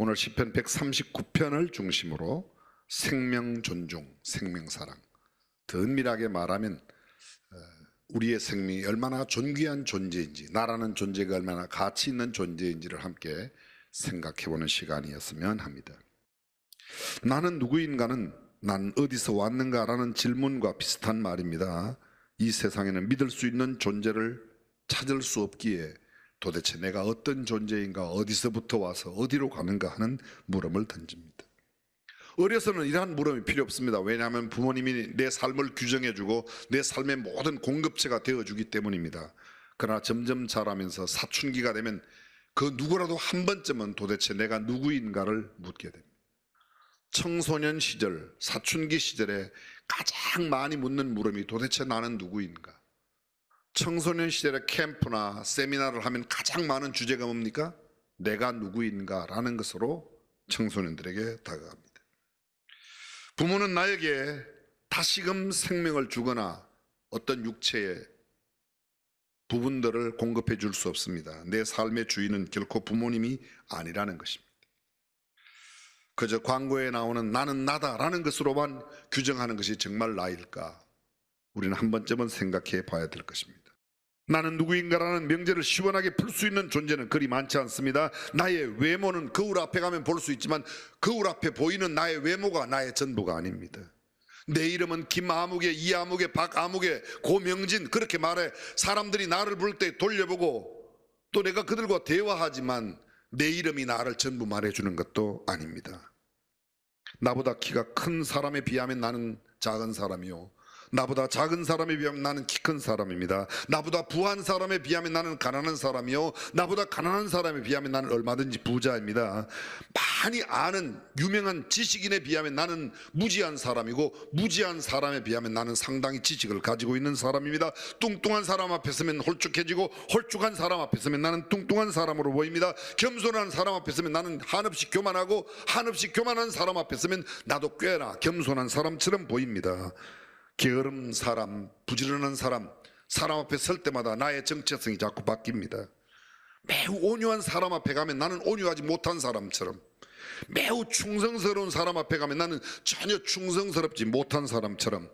오늘 시편 139편을 중심으로 생명 존중, 생명 사랑, 더 은밀하게 말하면 우리의 생명이 얼마나 존귀한 존재인지, 나라는 존재가 얼마나 가치 있는 존재인지를 함께 생각해보는 시간이었으면 합니다. 나는 누구인가는 난 어디서 왔는가라는 질문과 비슷한 말입니다. 이 세상에는 믿을 수 있는 존재를 찾을 수 없기에 도대체 내가 어떤 존재인가, 어디서부터 와서 어디로 가는가 하는 물음을 던집니다. 어려서는 이러한 물음이 필요 없습니다. 왜냐하면 부모님이 내 삶을 규정해주고 내 삶의 모든 공급체가 되어주기 때문입니다. 그러나 점점 자라면서 사춘기가 되면 그 누구라도 한 번쯤은 도대체 내가 누구인가를 묻게 됩니다. 청소년 시절, 사춘기 시절에 가장 많이 묻는 물음이 도대체 나는 누구인가? 청소년 시절에 캠프나 세미나를 하면 가장 많은 주제가 뭡니까? 내가 누구인가 라는 것으로 청소년들에게 다가갑니다. 부모는 나에게 다시금 생명을 주거나 어떤 육체의 부분들을 공급해 줄 수 없습니다. 내 삶의 주인은 결코 부모님이 아니라는 것입니다. 그저 광고에 나오는 나는 나다라는 것으로만 규정하는 것이 정말 나일까? 우리는 한 번쯤은 생각해 봐야 될 것입니다. 나는 누구인가라는 명제를 시원하게 풀 수 있는 존재는 그리 많지 않습니다. 나의 외모는 거울 앞에 가면 볼 수 있지만 거울 앞에 보이는 나의 외모가 나의 전부가 아닙니다. 내 이름은 김아무개, 이아무개, 박아무개, 고명진 그렇게 말해 사람들이 나를 부를 때 돌려보고 또 내가 그들과 대화하지만 내 이름이 나를 전부 말해주는 것도 아닙니다. 나보다 키가 큰 사람에 비하면 나는 작은 사람이요, 나보다 작은 사람에 비하면 나는 키 큰 사람입니다. 나보다 부한 사람에 비하면 나는 가난한 사람이요, 나보다 가난한 사람에 비하면 나는 얼마든지 부자입니다. 많이 아는 유명한 지식인에 비하면 나는 무지한 사람이고, 무지한 사람에 비하면 나는 상당히 지식을 가지고 있는 사람입니다. 뚱뚱한 사람 앞에 서면 홀쭉해지고, 홀쭉한 사람 앞에 서면 나는 뚱뚱한 사람으로 보입니다. 겸손한 사람 앞에 서면 나는 한없이 교만하고, 한없이 교만한 사람 앞에 서면 나도 꽤나 겸손한 사람처럼 보입니다. 게으른 사람, 부지런한 사람 앞에 설 때마다 나의 정체성이 자꾸 바뀝니다. 매우 온유한 사람 앞에 가면 나는 온유하지 못한 사람처럼, 매우 충성스러운 사람 앞에 가면 나는 전혀 충성스럽지 못한 사람처럼,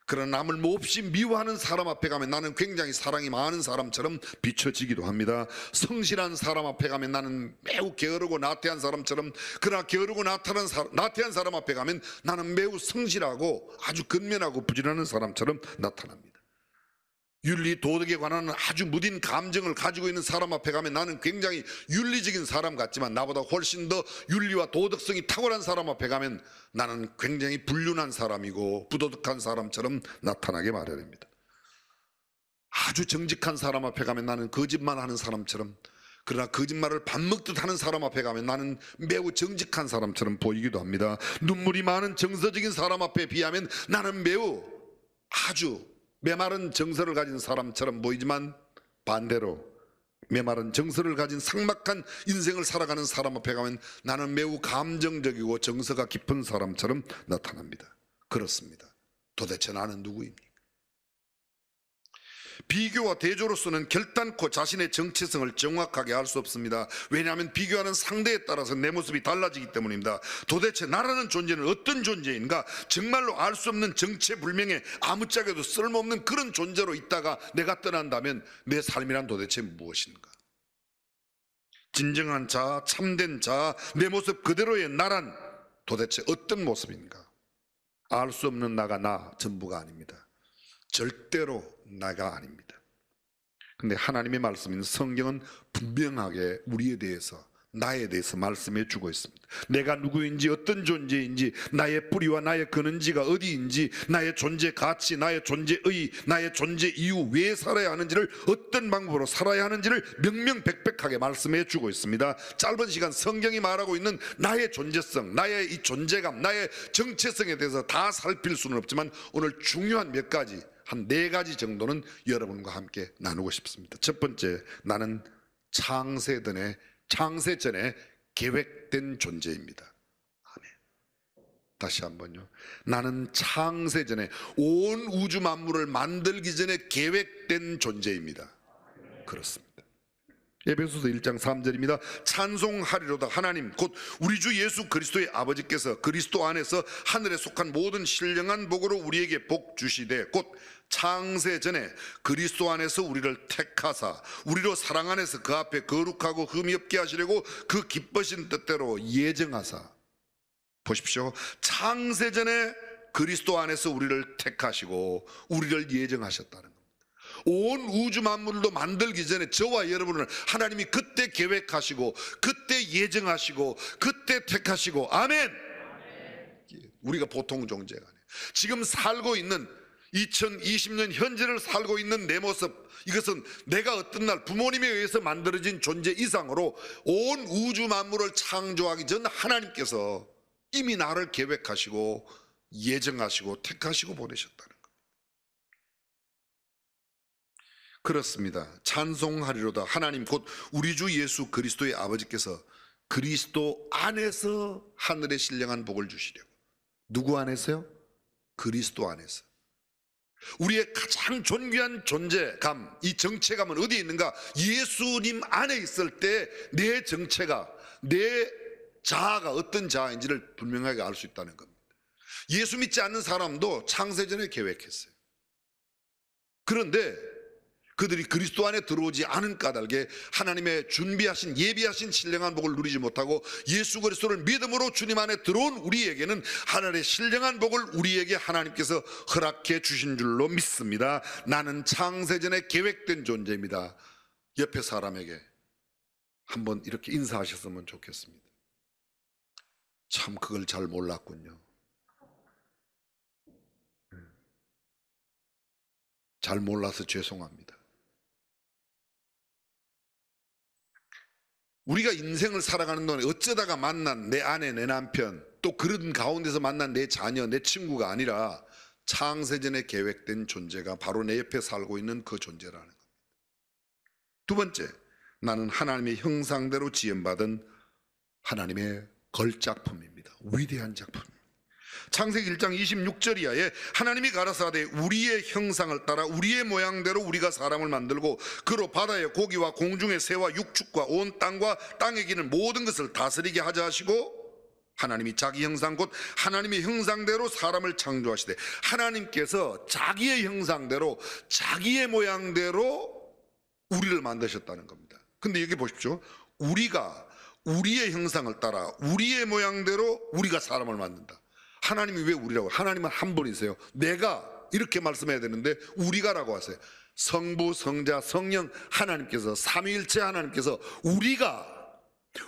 그런 남을 몹시 미워하는 사람 앞에 가면 나는 굉장히 사랑이 많은 사람처럼 비춰지기도 합니다. 성실한 사람 앞에 가면 나는 매우 게으르고 나태한 사람처럼, 그러나 게으르고 나태한 사람 앞에 가면 나는 매우 성실하고 아주 근면하고 부지런한 사람처럼 나타납니다. 윤리 도덕에 관한 아주 무딘 감정을 가지고 있는 사람 앞에 가면 나는 굉장히 윤리적인 사람 같지만, 나보다 훨씬 더 윤리와 도덕성이 탁월한 사람 앞에 가면 나는 굉장히 불륜한 사람이고 부도덕한 사람처럼 나타나게 마련입니다. 아주 정직한 사람 앞에 가면 나는 거짓말하는 사람처럼, 그러나 거짓말을 밥 먹듯 하는 사람 앞에 가면 나는 매우 정직한 사람처럼 보이기도 합니다. 눈물이 많은 정서적인 사람 앞에 비하면 나는 매우 아주 메마른 정서를 가진 사람처럼 보이지만, 반대로 메마른 정서를 가진 삭막한 인생을 살아가는 사람 앞에 가면 나는 매우 감정적이고 정서가 깊은 사람처럼 나타납니다. 그렇습니다. 도대체 나는 누구입니까? 비교와 대조로서는 결단코 자신의 정체성을 정확하게 알 수 없습니다. 왜냐하면 비교하는 상대에 따라서 내 모습이 달라지기 때문입니다. 도대체 나라는 존재는 어떤 존재인가? 정말로 알 수 없는 정체불명의 아무짝에도 쓸모없는 그런 존재로 있다가 내가 떠난다면 내 삶이란 도대체 무엇인가? 진정한 자, 참된 자, 내 모습 그대로의 나란 도대체 어떤 모습인가? 알 수 없는 나가 나 전부가 아닙니다. 절대로 나가 아닙니다. 근데 하나님의 말씀인 성경은 분명하게 우리에 대해서, 나에 대해서 말씀해 주고 있습니다. 내가 누구인지, 어떤 존재인지, 나의 뿌리와 나의 근원지가 어디인지, 나의 존재 가치, 나의 존재의, 나의 존재 이유, 왜 살아야 하는지를, 어떤 방법으로 살아야 하는지를 명명백백하게 말씀해 주고 있습니다. 짧은 시간 성경이 말하고 있는 나의 존재성, 나의 이 존재감, 나의 정체성에 대해서 다 살필 수는 없지만 오늘 중요한 몇 가지, 한 4가지 정도는 여러분과 함께 나누고 싶습니다. 첫 번째, 나는 창세 전에 계획된 존재입니다. 아멘. 다시 한번요. 나는 창세 전에, 온 우주 만물을 만들기 전에 계획된 존재입니다. 그렇습니다. 에베소서 1장 3절입니다. 찬송하리로다 하나님 곧 우리 주 예수 그리스도의 아버지께서 그리스도 안에서 하늘에 속한 모든 신령한 복으로 우리에게 복 주시되 곧 창세 전에 그리스도 안에서 우리를 택하사 우리로 사랑 안에서 그 앞에 거룩하고 흠이 없게 하시려고 그 기쁘신 뜻대로 예정하사. 보십시오. 창세 전에 그리스도 안에서 우리를 택하시고 우리를 예정하셨다는 겁니다. 온 우주 만물도 만들기 전에 저와 여러분을 하나님이 그때 계획하시고 그때 예정하시고 그때 택하시고. 아멘. 우리가 보통 존재가 아니에요. 지금 살고 있는 2020년 현재를 살고 있는 내 모습, 이것은 내가 어떤 날 부모님에 의해서 만들어진 존재 이상으로 온 우주 만물을 창조하기 전 하나님께서 이미 나를 계획하시고 예정하시고 택하시고 보내셨다는 겁니다. 그렇습니다. 찬송하리로다 하나님 곧 우리 주 예수 그리스도의 아버지께서 그리스도 안에서 하늘의 신령한 복을 주시려고. 누구 안에서요? 그리스도 안에서. 우리의 가장 존귀한 존재감, 이 정체감은 어디에 있는가? 예수님 안에 있을 때 내 정체가, 내 자아가 어떤 자아인지를 분명하게 알 수 있다는 겁니다. 예수 믿지 않는 사람도 창세전에 계획했어요. 그런데 그들이 그리스도 안에 들어오지 않은 까닭에 하나님의 준비하신 예비하신 신령한 복을 누리지 못하고 예수 그리스도를 믿음으로 주님 안에 들어온 우리에게는 하늘의 신령한 복을 우리에게 하나님께서 허락해 주신 줄로 믿습니다. 나는 창세전에 계획된 존재입니다. 옆에 사람에게 한번 이렇게 인사하셨으면 좋겠습니다. 참 그걸 잘 몰랐군요. 잘 몰라서 죄송합니다. 우리가 인생을 살아가는 동안에 어쩌다가 만난 내 아내, 내 남편, 또 그런 가운데서 만난 내 자녀, 내 친구가 아니라 창세전에 계획된 존재가 바로 내 옆에 살고 있는 그 존재라는 겁니다. 두 번째, 나는 하나님의 형상대로 지음받은 하나님의 걸작품입니다. 위대한 작품입니다. 창세기 1장 26절 이하에 하나님이 가라사대 우리의 형상을 따라 우리의 모양대로 우리가 사람을 만들고 그로 바다의 고기와 공중의 새와 육축과 온 땅과 땅에 기는 모든 것을 다스리게 하자 하시고, 하나님이 자기 형상 곧 하나님의 형상대로 사람을 창조하시되 하나님께서 자기의 형상대로 자기의 모양대로 우리를 만드셨다는 겁니다. 근데 여기 보십시오. 우리가 우리의 형상을 따라 우리의 모양대로 우리가 사람을 만든다. 하나님이 왜 우리라고? 하나님은 한 분이세요. 내가 이렇게 말씀해야 되는데 우리가라고 하세요. 성부, 성자, 성령 하나님께서, 삼위일체 하나님께서 우리가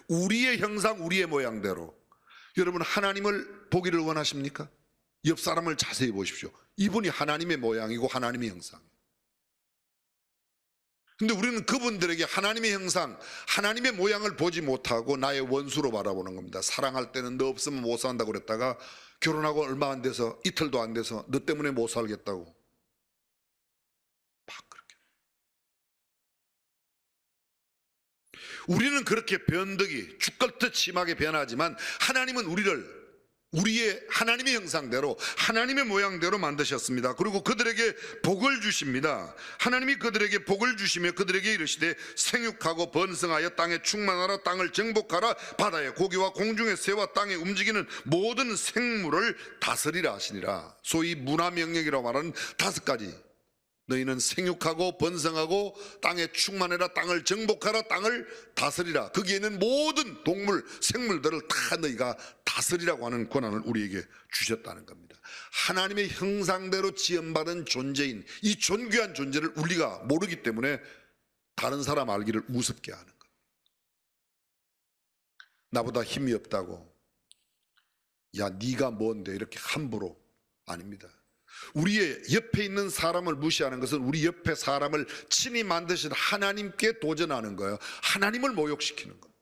우리의 형상 우리의 모양대로. 여러분 하나님을 보기를 원하십니까? 옆 사람을 자세히 보십시오. 이분이 하나님의 모양이고 하나님의 형상이에요. 근데 우리는 그분들에게 하나님의 형상, 하나님의 모양을 보지 못하고 나의 원수로 바라보는 겁니다. 사랑할 때는 너 없으면 못 산다고 그랬다가 결혼하고 얼마 안 돼서, 이틀도 안 돼서 너 때문에 못 살겠다고 막 그렇게. 우리는 그렇게 변덕이 죽걸듯 심하게 변하지만 하나님은 우리를 우리의 하나님의 형상대로 하나님의 모양대로 만드셨습니다. 그리고 그들에게 복을 주십니다. 하나님이 그들에게 복을 주시며 그들에게 이르시되 생육하고 번성하여 땅에 충만하라, 땅을 정복하라, 바다의 고기와 공중의 새와 땅에 움직이는 모든 생물을 다스리라 하시니라. 소위 문화명령이라고 말하는 5가지. 너희는 생육하고 번성하고 땅에 충만해라, 땅을 정복하라, 땅을 다스리라. 거기에 있는 모든 동물, 생물들을 다 너희가 다스리라고 하는 권한을 우리에게 주셨다는 겁니다. 하나님의 형상대로 지음받은 존재인 이 존귀한 존재를 우리가 모르기 때문에 다른 사람 알기를 우습게 하는 겁니다. 나보다 힘이 없다고, 야 네가 뭔데 이렇게 함부로. 아닙니다. 우리의 옆에 있는 사람을 무시하는 것은 우리 옆에 사람을 친히 만드신 하나님께 도전하는 거예요. 하나님을 모욕시키는 거예요.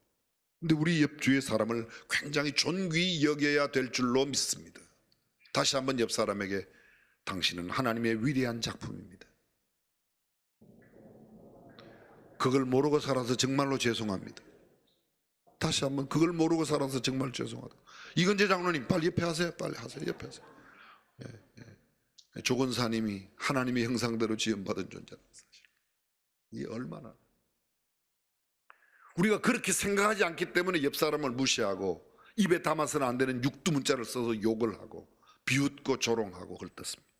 근데 우리 옆주의 사람을 굉장히 존귀히 여겨야 될 줄로 믿습니다. 다시 한번 옆 사람에게 당신은 하나님의 위대한 작품입니다. 그걸 모르고 살아서 정말로 죄송합니다. 다시 한번 그걸 모르고 살아서 정말 죄송하다. 이건재 장로님 빨리 옆에 하세요. 빨리 하세요. 옆에 하세요. 조건사님이 하나님의 형상대로 지음받은 존재라는 사실. 이 얼마나 우리가 그렇게 생각하지 않기 때문에 옆 사람을 무시하고 입에 담아서는 안 되는 육두문자를 써서 욕을 하고 비웃고 조롱하고 그렇습니다.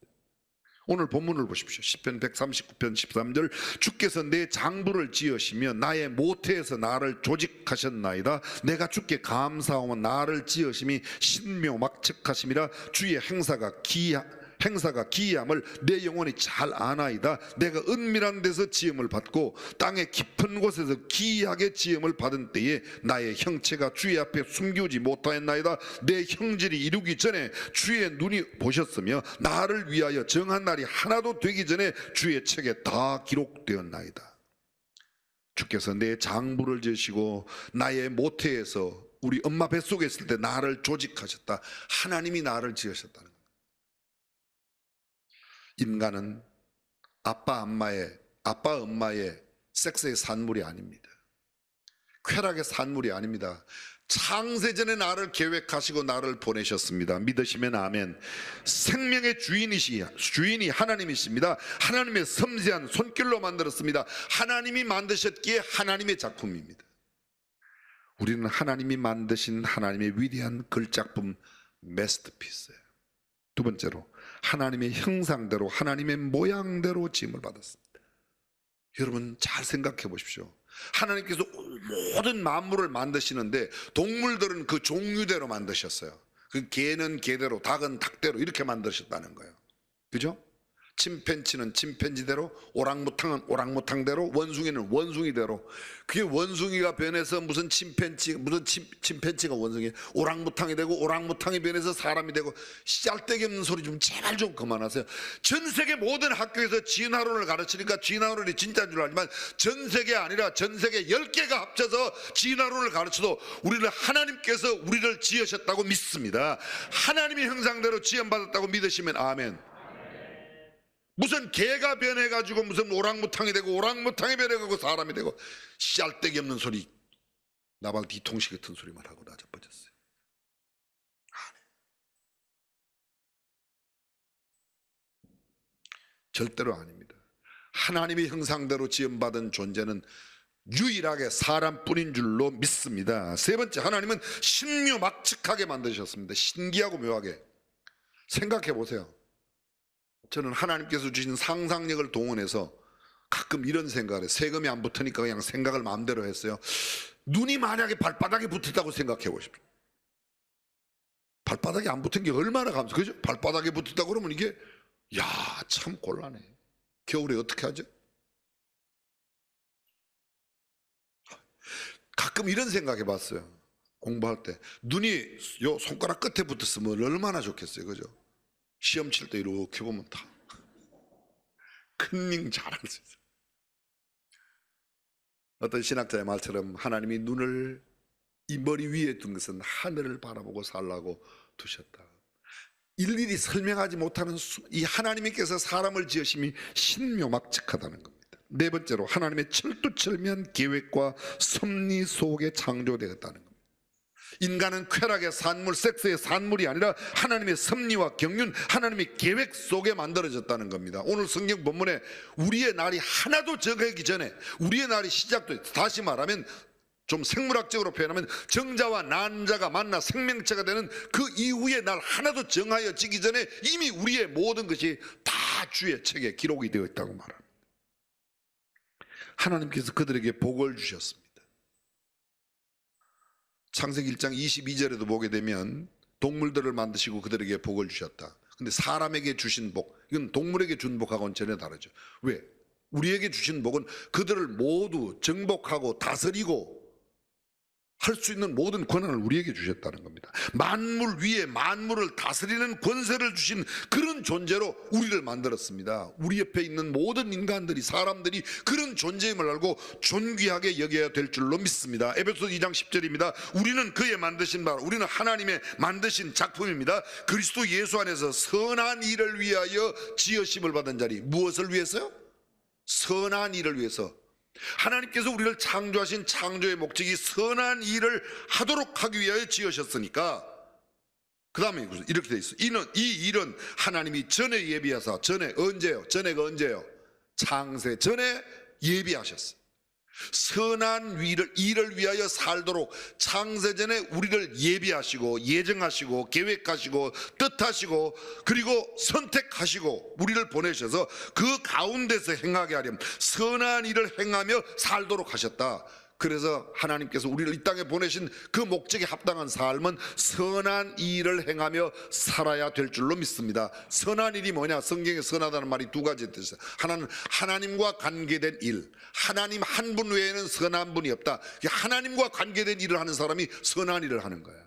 오늘 본문을 보십시오. 시편 139편 13절, 주께서 내 장부를 지으시며 나의 모태에서 나를 조직하셨나이다. 내가 주께 감사하며 나를 지으심이 신묘막측하심이라. 주의 행사가 기이함을 내 영혼이 잘 아나이다. 내가 은밀한 데서 지음을 받고 땅의 깊은 곳에서 기이하게 지음을 받은 때에 나의 형체가 주의 앞에 숨기지 못하였나이다. 내 형질이 이루기 전에 주의 눈이 보셨으며 나를 위하여 정한 날이 하나도 되기 전에 주의 책에 다 기록되었나이다. 주께서 내 장부를 지으시고 나의 모태에서 우리 엄마 뱃속에 있을 때 나를 조직하셨다. 하나님이 나를 지으셨다는 거예요. 인간은 아빠 엄마의 섹스의 산물이 아닙니다. 쾌락의 산물이 아닙니다. 창세전에 나를 계획하시고 나를 보내셨습니다. 믿으시면 아멘. 생명의 주인이 하나님이십니다. 하나님의 섬세한 손길로 만들었습니다. 하나님이 만드셨기에 하나님의 작품입니다. 우리는 하나님이 만드신 하나님의 위대한 걸작품 마스터피스예요. 두 번째로 하나님의 형상대로 하나님의 모양대로 지음을 받았습니다. 여러분 잘 생각해 보십시오. 하나님께서 모든 만물을 만드시는데 동물들은 그 종류대로 만드셨어요. 그 개는 개대로, 닭은 닭대로 이렇게 만드셨다는 거예요. 그죠? 침팬지는 침팬지대로, 오랑우탕은 오랑우탕대로, 원숭이는 원숭이대로. 그게 원숭이가 변해서 무슨 침팬지가 원숭이, 오랑우탕이 되고 오랑우탕이 변해서 사람이 되고. 짤데기 없는 소리 좀 제발 좀 그만하세요. 전 세계 모든 학교에서 진화론을 가르치니까 진화론이 진짜인 줄 알지만 전 세계 아니라 전 세계 10개가 합쳐서 진화론을 가르쳐도 우리는 하나님께서 우리를 지으셨다고 믿습니다. 하나님의 형상대로 지음받았다고 믿으시면 아멘. 무슨 개가 변해가지고 무슨 오랑우탕이 되고 오랑우탕이 변해가지고 사람이 되고 쌀데기 없는 소리, 나발 뒤통수 같은 소리만 하고 나자빠졌어요. 절대로 아닙니다. 하나님의 형상대로 지음받은 존재는 유일하게 사람뿐인 줄로 믿습니다. 세 번째, 하나님은 신묘막측하게 만드셨습니다. 신기하고 묘하게. 생각해 보세요. 저는 하나님께서 주신 상상력을 동원해서 가끔 이런 생각을 해요. 세금이 안 붙으니까 그냥 생각을 마음대로 했어요. 눈이 만약에 발바닥에 붙었다고 생각해 보십시오. 발바닥에 안 붙은 게 얼마나 감사, 그죠? 발바닥에 붙었다고 그러면 이게, 야, 참 곤란해. 겨울에 어떻게 하죠? 가끔 이런 생각 해봤어요. 공부할 때. 눈이 요 손가락 끝에 붙었으면 얼마나 좋겠어요. 그죠? 시험 칠 때 이렇게 보면 다 큰닝 잘할 수 있어요. 어떤 신학자의 말처럼 하나님이 눈을 이 머리 위에 둔 것은 하늘을 바라보고 살라고 두셨다. 일일이 설명하지 못하는 이 하나님께서 사람을 지으심이 신묘막측하다는 겁니다. 네 번째로 하나님의 철두철미한 계획과 섭리 속에 창조되었다는 겁니다. 인간은 쾌락의 산물, 섹스의 산물이 아니라 하나님의 섭리와 경륜, 하나님의 계획 속에 만들어졌다는 겁니다. 오늘 성경 본문에 우리의 날이 하나도 정하기 전에 우리의 날이 시작돼, 다시 말하면 좀 생물학적으로 표현하면 정자와 난자가 만나 생명체가 되는 그 이후의 날 하나도 정하여지기 전에 이미 우리의 모든 것이 다 주의 책에 기록이 되어 있다고 말합니다. 하나님께서 그들에게 복을 주셨습니다. 창세기 1장 22절에도 보게 되면 동물들을 만드시고 그들에게 복을 주셨다. 근데 사람에게 주신 복, 이건 동물에게 준 복하고는 전혀 다르죠. 왜? 우리에게 주신 복은 그들을 모두 정복하고 다스리고 할 수 있는 모든 권한을 우리에게 주셨다는 겁니다. 만물 위에 만물을 다스리는 권세를 주신 그런 존재로 우리를 만들었습니다. 우리 옆에 있는 모든 인간들이, 사람들이 그런 존재임을 알고 존귀하게 여겨야 될 줄로 믿습니다. 에베소서 2장 10절입니다. 우리는 그의 만드신 바, 우리는 하나님의 만드신 작품입니다. 그리스도 예수 안에서 선한 일을 위하여 지으심을 받은 자리. 무엇을 위해서요? 선한 일을 위해서. 하나님께서 우리를 창조하신 창조의 목적이 선한 일을 하도록 하기 위하여 지으셨으니까, 그 다음에 이렇게 돼 있어. 이 일은 하나님이 전에 예비하사, 전에 언제요? 전에가 언제요? 창세 전에 예비하셨어요. 선한 일을 위하여 살도록 창세전에 우리를 예비하시고 예정하시고 계획하시고 뜻하시고 그리고 선택하시고 우리를 보내셔서 그 가운데서 행하게 하렴 선한 일을 행하며 살도록 하셨다. 그래서 하나님께서 우리를 이 땅에 보내신 그 목적에 합당한 삶은 선한 일을 행하며 살아야 될 줄로 믿습니다. 선한 일이 뭐냐? 성경에 선하다는 말이 두 가지 뜻이에요. 하나는 하나님과 관계된 일, 하나님 한 분 외에는 선한 분이 없다. 하나님과 관계된 일을 하는 사람이 선한 일을 하는 거예요.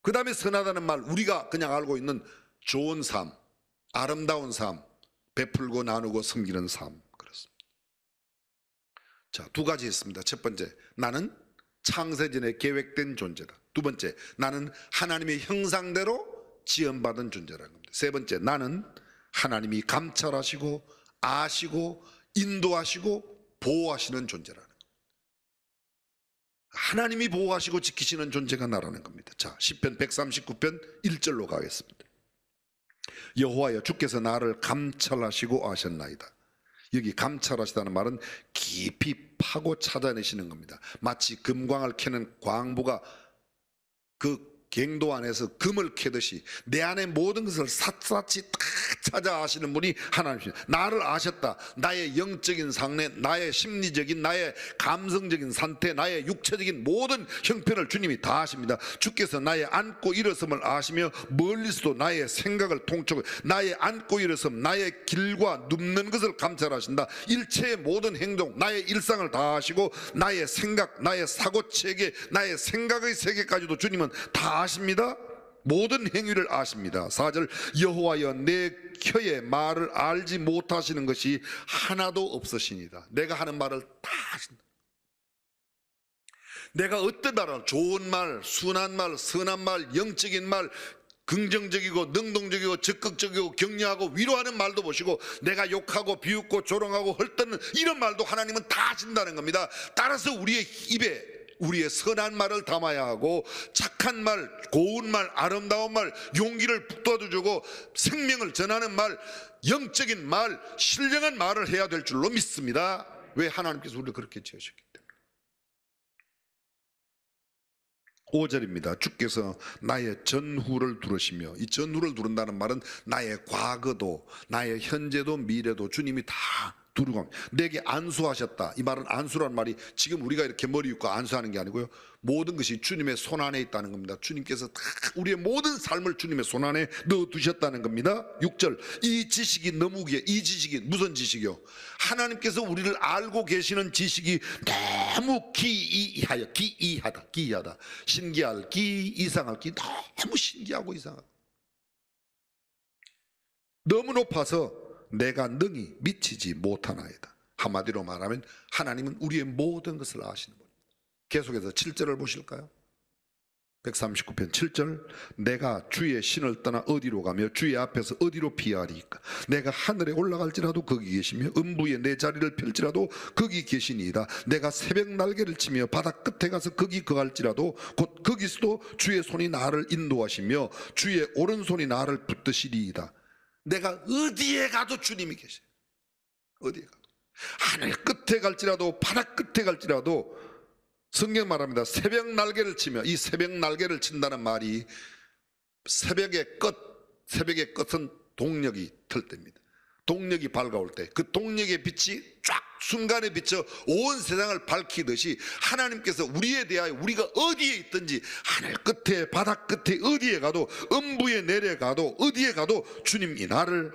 그 다음에 선하다는 말, 우리가 그냥 알고 있는 좋은 삶, 아름다운 삶, 베풀고 나누고 섬기는 삶. 자, 두 가지 있습니다. 첫 번째, 나는 창세전에 계획된 존재다. 두 번째, 나는 하나님의 형상대로 지음받은 존재라는 겁니다. 세 번째, 나는 하나님이 감찰하시고 아시고 인도하시고 보호하시는 존재라는 겁니다. 하나님이 보호하시고 지키시는 존재가 나라는 겁니다. 자, 시편 139편 1절로 가겠습니다. 여호와여, 주께서 나를 감찰하시고 아셨나이다. 여기 감찰하시다는 말은 깊이 파고 찾아내시는 겁니다. 마치 금광을 캐는 광부가 그 갱도 안에서 금을 캐듯이 내 안에 모든 것을 샅샅이 다 찾아 아시는 분이 하나님이십니다. 나를 아셨다. 나의 영적인 상태, 나의 심리적인, 나의 감성적인 상태, 나의 육체적인 모든 형편을 주님이 다 아십니다. 주께서 나의 앉고 일어섬을 아시며 멀리서도 나의 생각을 통촉, 나의 앉고 일어섬, 나의 길과 눕는 것을 감찰하신다. 일체의 모든 행동, 나의 일상을 다 아시고 나의 생각, 나의 사고체계, 나의 생각의 세계까지도 주님은 다 아십니다. 모든 행위를 아십니다. 4절, 여호와여, 내 혀의 말을 알지 못하시는 것이 하나도 없으시니다. 내가 하는 말을 다 아신다. 내가 어떤 말을, 좋은 말, 순한 말, 선한 말, 영적인 말, 긍정적이고 능동적이고 적극적이고 격려하고 위로하는 말도 보시고 내가 욕하고 비웃고 조롱하고 헐뜯는 이런 말도 하나님은 다 아신다는 겁니다. 따라서 우리의 입에 우리의 선한 말을 담아야 하고 착한 말, 고운 말, 아름다운 말, 용기를 북돋아주고 생명을 전하는 말, 영적인 말, 신령한 말을 해야 될 줄로 믿습니다. 왜? 하나님께서 우리를 그렇게 지으셨기 때문에. 5절입니다. 주께서 나의 전후를 두르시며, 이 전후를 두른다는 말은 나의 과거도 나의 현재도 미래도 주님이 다 두르고 합니다. 내게 안수하셨다. 이 말은 안수라는 말이 지금 우리가 이렇게 머리 묶고 안수하는 게 아니고요, 모든 것이 주님의 손 안에 있다는 겁니다. 주님께서 다 우리의 모든 삶을 주님의 손 안에 넣어두셨다는 겁니다. 6절, 이 지식이 너무 귀해. 이 지식이 무슨 지식이요? 하나님께서 우리를 알고 계시는 지식이 너무 기이하다. 신기할 기, 이상할 기, 너무 신기하고 이상하고 너무 높아서 내가 능히 미치지 못하나이다. 한마디로 말하면 하나님은 우리의 모든 것을 아시는 분입니다. 계속해서 7절을 보실까요? 139편 7절, 내가 주의 신을 떠나 어디로 가며 주의 앞에서 어디로 피하리까? 내가 하늘에 올라갈지라도 거기 계시며 음부에 내 자리를 펼지라도 거기 계시니이다. 내가 새벽 날개를 치며 바다 끝에 가서 거기 거할지라도 곧 거기서도 주의 손이 나를 인도하시며 주의 오른손이 나를 붙드시리이다. 내가 어디에 가도 주님이 계세요. 어디에 가도. 하늘 끝에 갈지라도 바다 끝에 갈지라도 성경 말합니다. 새벽 날개를 치며, 이 새벽 날개를 친다는 말이 새벽의 끝은 동력이 틀 때입니다. 동력이 밝아올 때 그 동력의 빛이 쫙 순간에 비쳐 온 세상을 밝히듯이 하나님께서 우리에 대하여 우리가 어디에 있든지 하늘 끝에 바다 끝에 어디에 가도 음부에 내려가도 어디에 가도 주님이 나를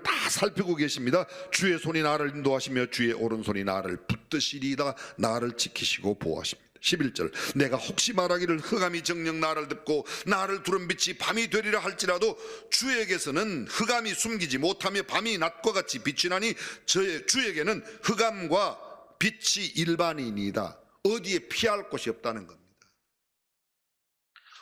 다 살피고 계십니다. 주의 손이 나를 인도하시며 주의 오른손이 나를 붙드시리이다. 나를 지키시고 보호하십니다. 11절, 내가 혹시 말하기를 흑암이 정녕 나를 덮고 나를 두른 빛이 밤이 되리라 할지라도 주에게서는 흑암이 숨기지 못하며 밤이 낮과 같이 빛이 나니 주에게는 흑암과 빛이 일반이니이다. 어디에 피할 곳이 없다는 겁니다.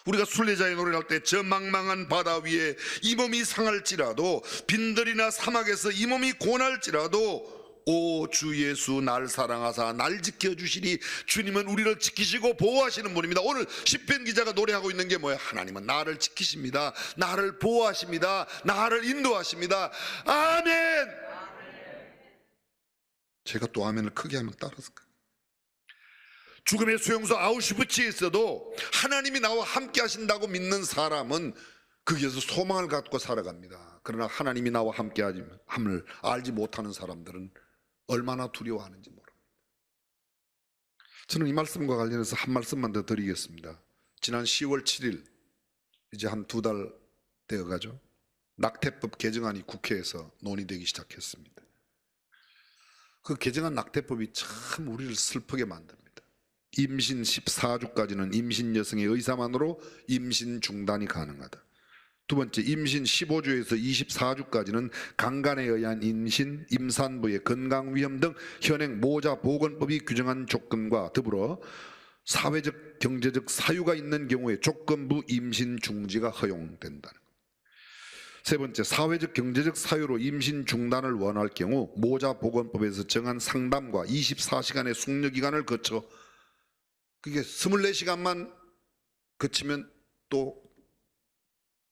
우리가 순례자의 노래를 할 때 저 망망한 바다 위에 이 몸이 상할지라도 빈들이나 사막에서 이 몸이 고날지라도 오 주 예수 날 사랑하사 날 지켜주시리. 주님은 우리를 지키시고 보호하시는 분입니다. 오늘 시편 기자가 노래하고 있는 게 뭐예요? 하나님은 나를 지키십니다. 나를 보호하십니다. 나를 인도하십니다. 아멘. 제가 또 아멘을 크게 하면 따라서 죽음의 수용소 아우슈비츠에 있어도 하나님이 나와 함께 하신다고 믿는 사람은 거기에서 소망을 갖고 살아갑니다. 그러나 하나님이 나와 함께 함을 알지 못하는 사람들은 얼마나 두려워하는지 모릅니다. 저는 이 말씀과 관련해서 한 말씀만 더 드리겠습니다. 지난 10월 7일 이제 한 2달 되어가죠. 낙태법 개정안이 국회에서 논의되기 시작했습니다. 그 개정안 낙태법이 참 우리를 슬프게 만듭니다. 임신 14주까지는 임신 여성의 의사만으로 임신 중단이 가능하다. 두 번째, 임신 15주에서 24주까지는 강간에 의한 임신, 임산부의 건강 위험 등 현행 모자보건법이 규정한 조건과 더불어 사회적, 경제적 사유가 있는 경우에 조건부 임신 중지가 허용된다는 것. 세 번째, 사회적, 경제적 사유로 임신 중단을 원할 경우 모자보건법에서 정한 상담과 24시간의 숙려기간을 거쳐 그게 24시간만 거치면 또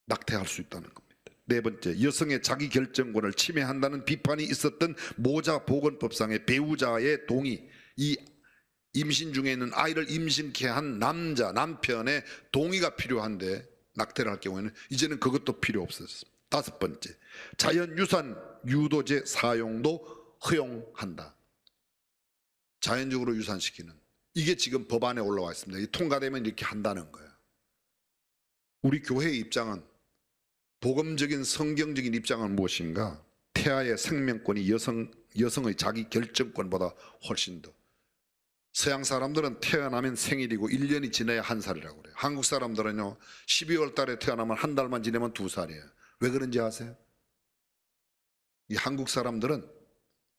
낙태할 수 있다는 겁니다. 네 번째, 여성의 자기결정권을 침해한다는 비판이 있었던 모자보건법상의 배우자의 동의, 이 임신 중에 있는 아이를 임신케 한 남편의 동의가 필요한데 낙태를 할 경우에는 이제는 그것도 필요 없어졌습니다. 다섯 번째, 자연유산 유도제 사용도 허용한다. 자연적으로 유산시키는, 이게 지금 법안에 올라와 있습니다. 통과되면 이렇게 한다는 거예요. 우리 교회의 입장은, 복음적인 성경적인 입장은 무엇인가? 태아의 생명권이 여성의 자기 결정권보다 훨씬 더. 서양 사람들은 태어나면 생일이고 1년이 지나야 1살이라고 그래요. 한국 사람들은요 12월 달에 태어나면 한 달만 지내면 2살이에요. 왜 그런지 아세요? 이 한국 사람들은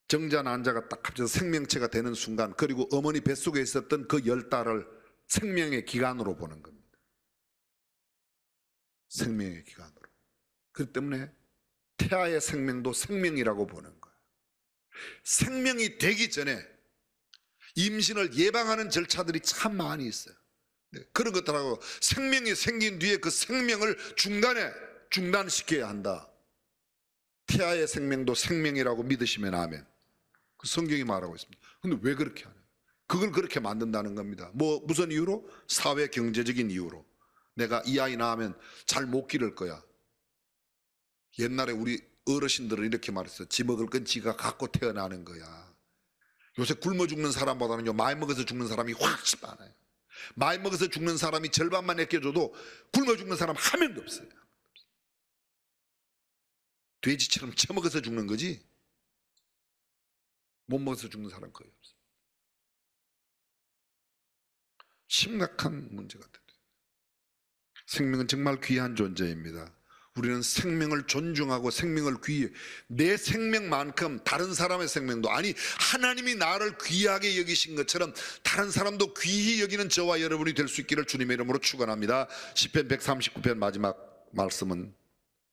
정자 난자가 딱 합쳐서 생명체가 되는 순간, 그리고 어머니 뱃속에 있었던 그 10달을 생명의 기간으로 보는 겁니다. 생명의 기간으로. 그렇기 때문에 태아의 생명도 생명이라고 보는 거예요. 생명이 되기 전에 임신을 예방하는 절차들이 참 많이 있어요. 그런 것들하고 생명이 생긴 뒤에 그 생명을 중단시켜야 한다. 태아의 생명도 생명이라고 믿으시면 아멘. 그 성경이 말하고 있습니다. 근데 왜 그렇게 하냐? 그걸 그렇게 만든다는 겁니다. 무슨 이유로? 사회 경제적인 이유로. 내가 이 아이 낳으면 잘 못 기를 거야. 옛날에 우리 어르신들은 이렇게 말했어요. 지 먹을 건 지가 갖고 태어나는 거야. 요새 굶어 죽는 사람보다는요 많이 먹어서 죽는 사람이 훨씬 많아요. 많이 먹어서 죽는 사람이 절반만 아껴줘도 굶어 죽는 사람 한 명도 없어요. 돼지처럼 처먹어서 죽는 거지 못 먹어서 죽는 사람 거의 없어요. 심각한 문제가 돼요. 생명은 정말 귀한 존재입니다. 우리는 생명을 존중하고 생명을 귀해, 내 생명만큼 다른 사람의 생명도, 아니 하나님이 나를 귀하게 여기신 것처럼 다른 사람도 귀히 여기는 저와 여러분이 될 수 있기를 주님의 이름으로 축원합니다. 시편 139편 마지막 말씀은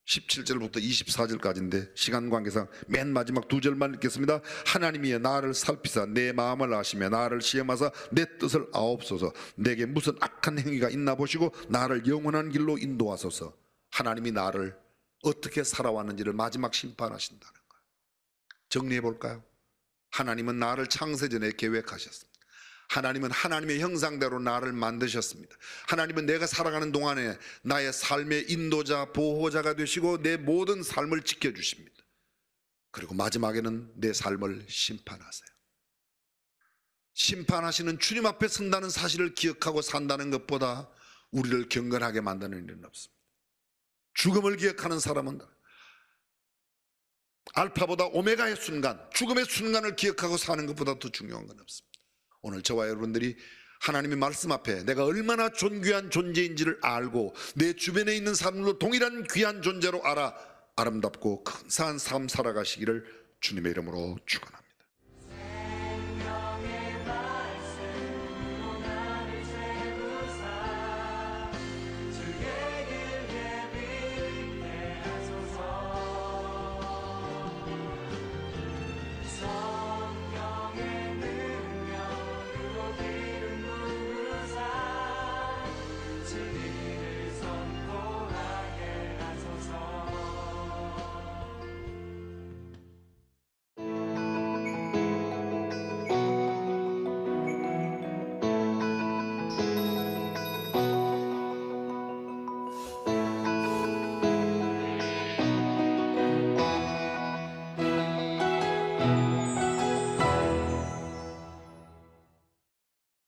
17절부터 24절까지인데 시간 관계상 맨 마지막 2절만 읽겠습니다. 하나님이여 나를 살피사 내 마음을 아시며 나를 시험하사 내 뜻을 아옵소서. 내게 무슨 악한 행위가 있나 보시고 나를 영원한 길로 인도하소서. 하나님이 나를 어떻게 살아왔는지를 마지막 심판하신다는 거예요. 정리해 볼까요? 하나님은 나를 창세전에 계획하셨습니다. 하나님은 하나님의 형상대로 나를 만드셨습니다. 하나님은 내가 살아가는 동안에 나의 삶의 인도자, 보호자가 되시고 내 모든 삶을 지켜주십니다. 그리고 마지막에는 내 삶을 심판하세요. 심판하시는 주님 앞에 선다는 사실을 기억하고 산다는 것보다 우리를 경건하게 만드는 일은 없습니다. 죽음을 기억하는 사람은 알파보다 오메가의 순간, 죽음의 순간을 기억하고 사는 것보다 더 중요한 건 없습니다. 오늘 저와 여러분들이 하나님의 말씀 앞에 내가 얼마나 존귀한 존재인지를 알고 내 주변에 있는 사람들도 동일한 귀한 존재로 알아 아름답고 근사한 삶 살아가시기를 주님의 이름으로 축원합니다.